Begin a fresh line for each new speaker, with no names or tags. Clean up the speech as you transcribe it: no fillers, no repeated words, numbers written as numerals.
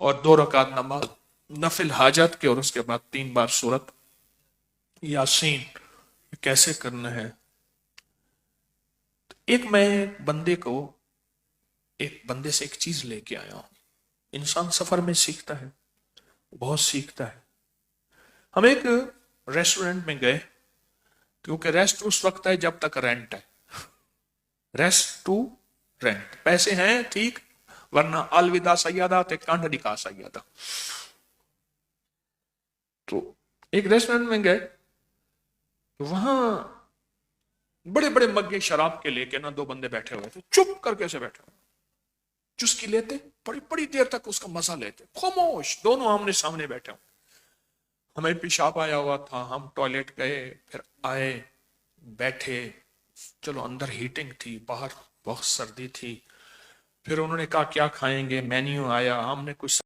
और 2 रकात नमाज नफिल हाजत के, और उसके बाद 3 बार सूरत यासीन। कैसे करना है? एक बंदे से एक चीज लेके आया हूं। इंसान सफर में सीखता है, बहुत सीखता है। हम एक रेस्टोरेंट में गए, क्योंकि रेस्ट उस वक्त है जब तक रेंट है। रेस्ट टू रेंट, पैसे हैं ठीक, वरना अलविदा सैयदा ते कांड दिखा सैयदा। तो एक रेस्टोरेंट में गए, तो वहां बड़े बड़े मग्गे शराब के लेके ना 2 बंदे बैठे हुए थे, चुप करके से बैठे हुए, चुस्की लेते, बड़ी बड़ी देर तक उसका मजा लेते, खामोश, दोनों आमने सामने बैठे हुए। हमें पेशाब आया हुआ था, हम टॉयलेट गए, फिर आए, बैठे। चलो, अंदर हीटिंग थी, बाहर बहुत सर्दी थी। फिर उन्होंने कहा क्या खाएंगे, मेन्यू आया, हमने कुछ